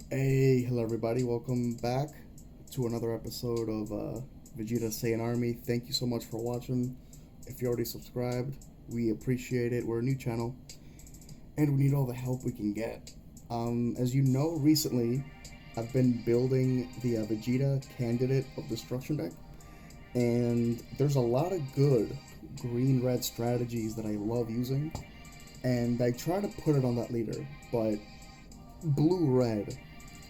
Hey, hello everybody. Welcome back to another episode of Vegeta Saiyan Army. Thank you so much for watching. If you already subscribed, we appreciate it. We're a new channel, and we need all the help we can get. As you know, recently I've been building the Vegeta Candidate of Destruction deck, and there's a lot of good green-red strategies that I love using, and I try to put it on that leader, but blue-red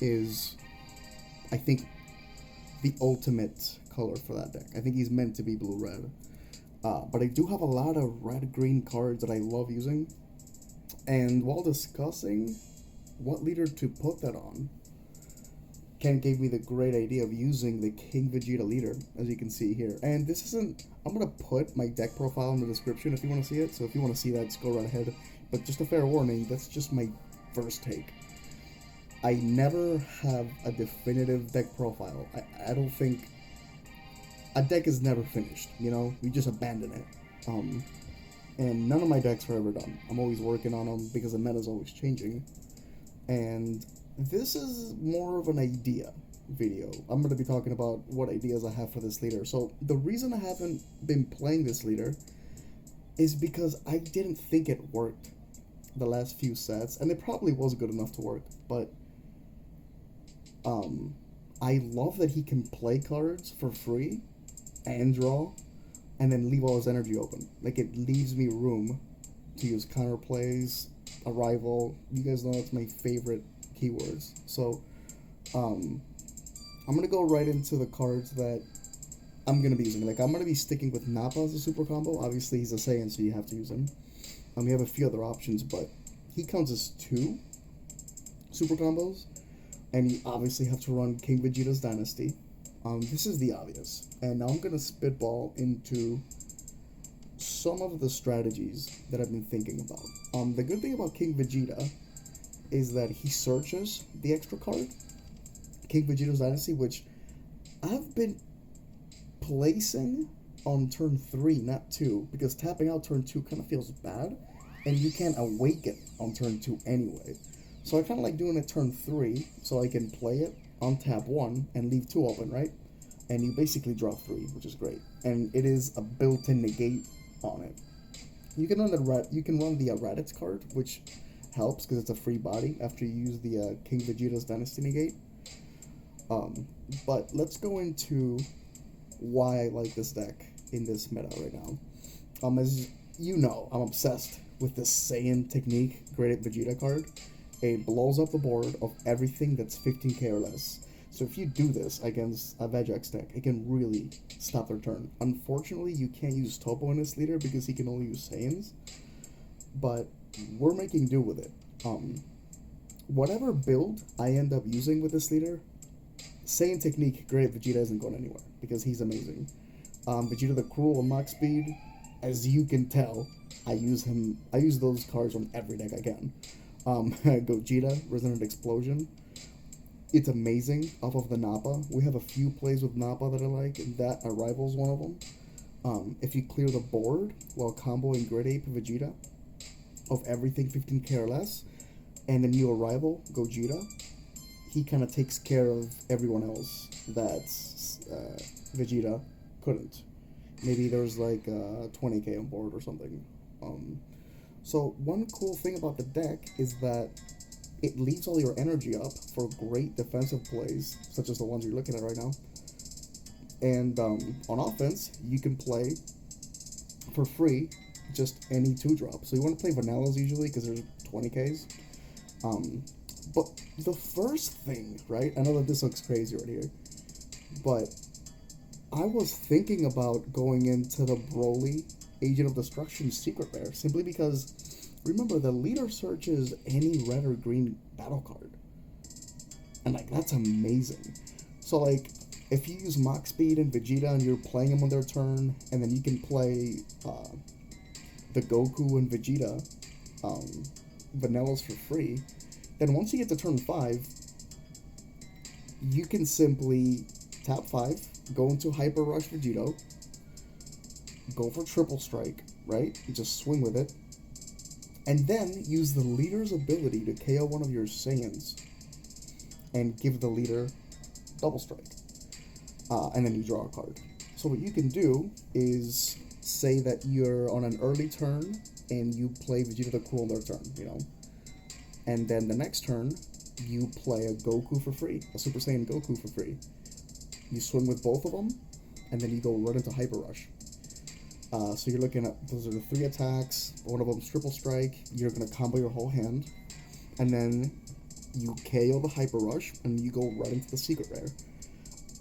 is, I think, the ultimate color for that deck. I think he's meant to be blue-red. But I do have a lot of red-green cards that I love using. And while discussing what leader to put that on, Ken gave me the great idea of using the King Vegeta leader, as you can see here. And this isn't... I'm going to put my deck profile in the description if you want to see it. So if you want to see that, just go right ahead. But just a fair warning, that's just my first take. I never have a definitive deck profile. I don't think... A deck is never finished, you know? You just abandon it. And none of my decks are ever done. I'm always working on them because the meta is always changing. And this is more of an idea video. I'm going to be talking about what ideas I have for this leader. So the reason I haven't been playing this leader is because I didn't think it worked the last few sets. And it probably was good enough to work, but... I love that he can play cards for free and draw, and then leave all his energy open. Like, it leaves me room to use counter plays, arrival. You guys know that's my favorite keywords. So, I'm gonna go right into the cards that I'm gonna be using. Like, I'm gonna be sticking with Nappa as a super combo. Obviously, he's a Saiyan, so you have to use him. We have a few other options, but he counts as 2 super combos. And you obviously have to run King Vegeta's Dynasty. This is the obvious. And now I'm going to spitball into some of the strategies that I've been thinking about. The good thing about King Vegeta is that he searches the extra card, King Vegeta's Dynasty, which I've been placing on turn 3, not 2, because tapping out turn 2 kind of feels bad, and you can't awaken on turn 2 anyway. So I kind of like doing it turn 3, so I can play it on tap 1 and leave 2 open, right? And you basically draw 3, which is great. And it is a built-in negate on it. You can run the Raditz card, which helps because it's a free body after you use the King Vegeta's Dynasty negate. But let's go into why I like this deck in this meta right now. As you know, I'm obsessed with this Saiyan Technique Great Vegeta card. It blows up the board of everything that's 15k or less. So if you do this against a Vegex deck, it can really stop their turn. Unfortunately, you can't use Topo in this leader because he can only use Saiyans. But we're making do with it. Whatever build I end up using with this leader, Saiyan Technique Great Vegeta isn't going anywhere because he's amazing. Vegeta the Cruel and Max Speed, as you can tell, I use those cards on every deck I can. Gogeta, Resonant Explosion. It's amazing off of the Nappa. We have a few plays with Nappa that I like, and that Arrival's one of them. If you clear the board while comboing Grid Ape Vegeta of everything 15k or less, and then you Arrival, Gogeta, he kind of takes care of everyone else that Vegeta couldn't. Maybe there's like 20k on board or something. So one cool thing about the deck is that it leaves all your energy up for great defensive plays, such as the ones you're looking at right now. And on offense, you can play for free just any 2-drop. So you want to play Vanillas usually because there's 20Ks. But the first thing, right? I know that this looks crazy right here, but I was thinking about going into the Broly Agent of Destruction Secret Rare, simply because, remember, the leader searches any red or green battle card. And, like, that's amazing. So, like, if you use Mach Speed and Vegeta and you're playing them on their turn, and then you can play the Goku and Vegeta Vanillas for free, then once you get to turn 5, you can simply tap 5, go into Hyper Rush Vegito, go for Triple Strike, right? You just swing with it. And then use the leader's ability to KO one of your Saiyans and give the leader double strike. And then you draw a card. So what you can do is say that you're on an early turn and you play Vegeta the Cool on their turn, you know? And then the next turn, you play a Goku for free, a Super Saiyan Goku for free. You swing with both of them, and then you go right into Hyper Rush. So you're looking at, those are the 3 attacks, one of them's Triple Strike, you're going to combo your whole hand, and then you KO the Hyper Rush, and you go right into the Secret Rare.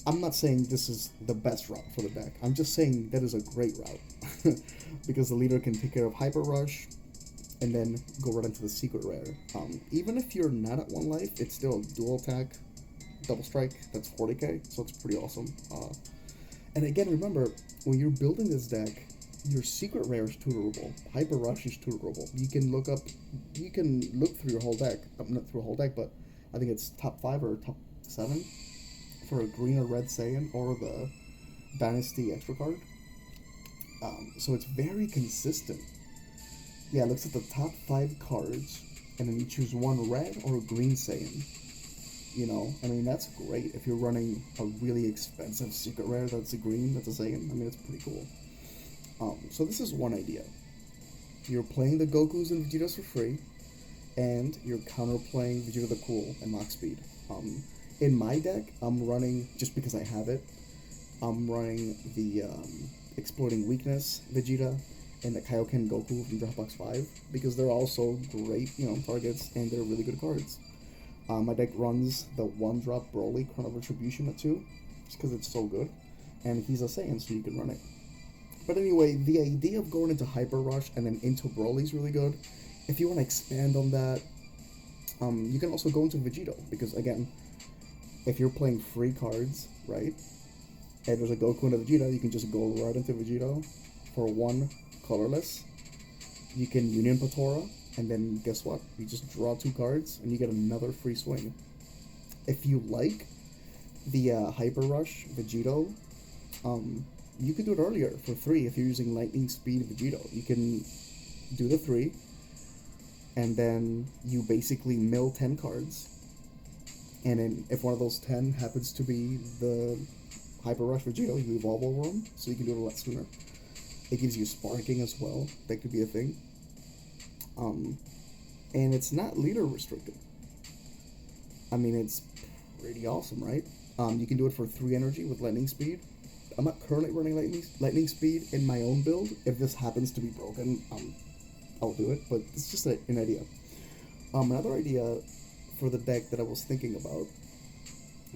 I'm not saying this is the best route for the deck, I'm just saying that is a great route, because the leader can take care of Hyper Rush, and then go right into the Secret Rare. Even if you're not at 1 life, it's still a dual attack, double strike, that's 40k, so it's pretty awesome. And again, remember, when you're building this deck, your Secret Rare is tutorable, Hyper Rush is tutorable. You can look through your whole deck, not through a whole deck, but I think it's top 5 or top 7 for a green or red Saiyan, or the Dynasty extra card. So it's very consistent. Yeah, it looks at the top 5 cards, and then you choose one red or a green Saiyan. You know, I mean, that's great if you're running a really expensive Secret Rare that's a green, that's a Saiyan. I mean, it's pretty cool. So this is one idea. You're playing the Gokus and Vegetas for free, and you're counterplaying Vegeta the Cool and Mach Speed. In my deck, I'm running, just because I have it, I'm running the Exploiting Weakness Vegeta and the Kaioken Goku from Dropbox 5, because they're also great, you know, targets, and they're really good cards. My deck runs the 1-drop Broly Crown of Retribution at 2, just because it's so good, and he's a Saiyan, so you can run it. But anyway, the idea of going into Hyper Rush and then into Broly is really good. If you want to expand on that, you can also go into Vegito, because again, if you're playing free cards, right, and there's a Goku and a Vegeta, you can just go right into Vegito for 1 colorless. You can Union Patora, and then guess what? You just draw 2 cards, and you get another free swing. If you like the Hyper Rush Vegito, you could do it earlier for 3 if you're using Lightning Speed Vegito. You can do the 3, and then you basically mill 10 cards, and then if one of those 10 happens to be the Hyper Rush Vegito, you evolve over them, so you can do it a lot sooner. It gives you sparking as well, that could be a thing. And it's not leader restricted. I mean, it's pretty awesome, right? You can do it for 3 energy with Lightning Speed. I'm not currently running Lightning Speed in my own build. If this happens to be broken, I'll do it, but it's just an idea. Another idea for the deck that I was thinking about,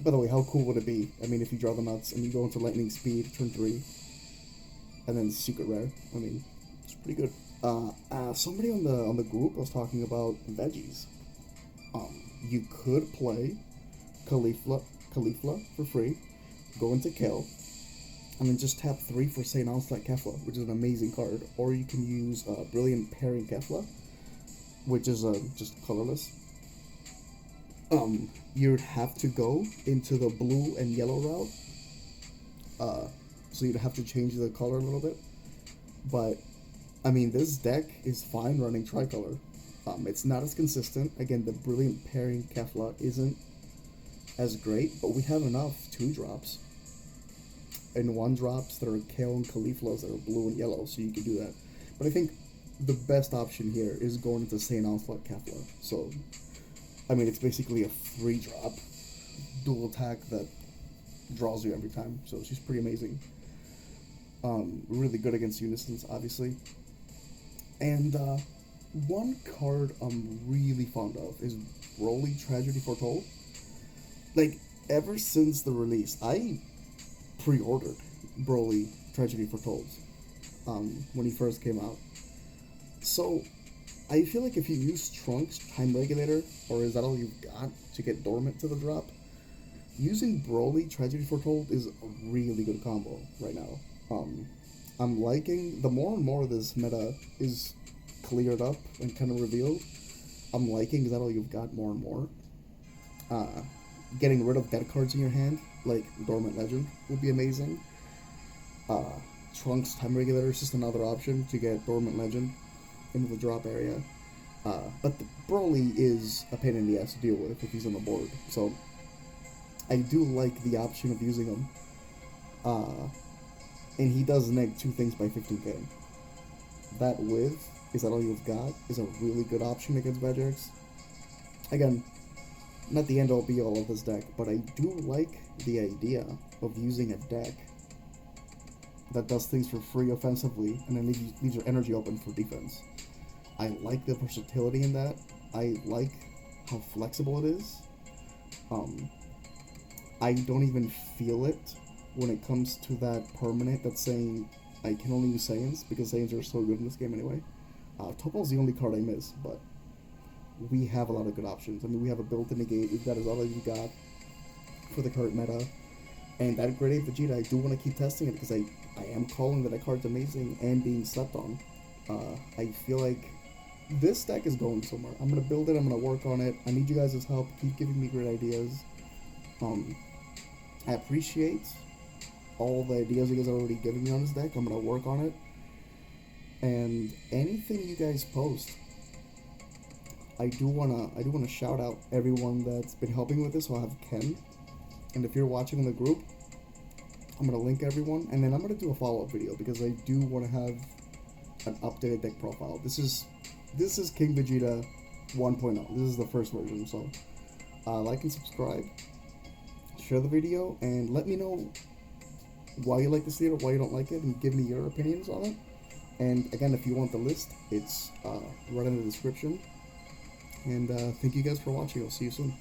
by the way, how cool would it be? I mean, if you draw the nuts and you go into Lightning Speed, turn 3, and then Secret Rare. I mean, it's pretty good. Somebody on the group was talking about veggies. You could play Caulifla for free, go into Kale, and then just tap 3 for St. Onslaught Kefla, which is an amazing card. Or you can use Brilliant Pairing Kefla, which is just colorless. You'd have to go into the blue and yellow route, so you'd have to change the color a little bit. But I mean, this deck is fine running tricolor. It's not as consistent. Again, the Brilliant Pairing Kefla isn't as great, but we have enough 2-drops and 1-drops that are Kale and Cauliflas that are blue and yellow, so you can do that. But I think the best option here is going into St. Onslaught Kefla. So, I mean, it's basically a 3-drop dual attack that draws you every time, so she's pretty amazing. Really good against Unisons, obviously. And one card I'm really fond of is Broly Tragedy Foretold. Like, ever since the release, I pre-ordered Broly Tragedy Foretold when he first came out. So, I feel like if you use Trunks Time Regulator, or is that all you've got to get Dormant to the drop, using Broly Tragedy Foretold is a really good combo right now. I'm liking, the more and more this meta is cleared up and kind of revealed, I'm liking that all you've got more and more. Getting rid of dead cards in your hand, like Dormant Legend, would be amazing. Trunks Time Regulator is just another option to get Dormant Legend into the drop area. But the Broly is a pain in the ass to deal with if he's on the board. So I do like the option of using him. And he does neg two things by 15k. That with, is that all you've got, is a really good option against Vegex. Again, not the end all be all of this deck, but I do like the idea of using a deck that does things for free offensively and then leaves your energy open for defense. I like the versatility in that. I like how flexible it is. I don't even feel it when it comes to that permanent that's saying I can only use Saiyans because Saiyans are so good in this game anyway. Topal's the only card I miss, but we have a lot of good options. I mean, we have a built-in negate, we've got Azala you got for the current meta, and that Grade 8 Vegeta, I do want to keep testing it because I am calling that card's amazing and being slept on. I feel like this deck is going somewhere. I'm going to build it, I'm going to work on it. I need you guys' help, keep giving me great ideas. I appreciate all the ideas you guys are already giving me on this deck. I'm going to work on it. And anything you guys post, I do wanna shout out everyone that's been helping with this. So I have Ken, and if you're watching in the group, I'm gonna link everyone, and then I'm gonna do a follow-up video because I do want to have an updated deck profile. This is King Vegeta 1.0. This is the first version. So like and subscribe, share the video, and let me know why you like this theater, why you don't like it, and give me your opinions on it. And again, if you want the list, it's right in the description. And thank you guys for watching. I'll see you soon.